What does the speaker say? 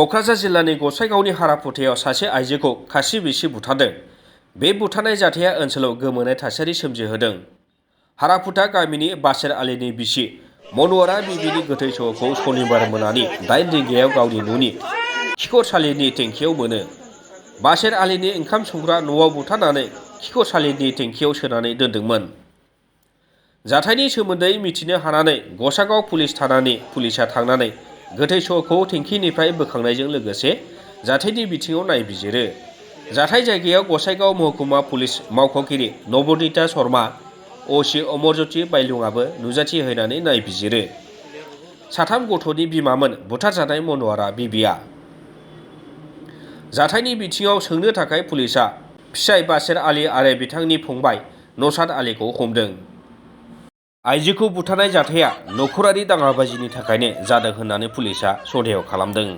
क'क्राझार जिल्लानि गसाइगावनि हारापुथायाव सासे आइजोखौ खासि बिसि बुथारदों। बे बुथारनाय जाथाया ओनसोलाव गोमोनाय थासारि सोमजिहोदों। हारापुथा गामिनि बासेर आलीनि बिसि मन'वारा बिबिनि गोथै सह'खौ सनिबार मोनानि 8 रिंगायाव गावनि न'नि खिखरसालिनि टेंकियाव मोनो। बासेर आलीनि ओंखाम संग्रा न'आव बुथारनानै खिखरसालिनि टेंकियाव सोनानै दोनदोंमोन। जाथायनि सोमोन्दै मिथिनो हानानै गसाइगाव पुलिस थानानि पुलिसा थांनानै गोथै सह'खौ टेंकिनिफ्राय बोखांनायजों लोगोसे जाथायनि बिथिङाव नायबिजिरो। जाथाय जायगायाव गसाइगाव महकुमा पुलिस मावख'गिरि नबनीता शर्मा, अ.सि. अमरज्योति बायलुङाबो नुजाथि होनानै नायबिजिरो। साथाम गथ'नि बिमामोन बुथारजानाय मन'वारा बिबिया। जाथायनि बिथिङाव सोंनो थाखाय पुलिसा फिसाइ बासेर आली आरो बिथांनि फंबाय नौशाद आलीखौ हमदों। आइजोखौ बुथारनाय जाथाया नखरारि दाङाबाजिनि थाखायनो जादों होननानै पुलिसा सन्देह खालामदों।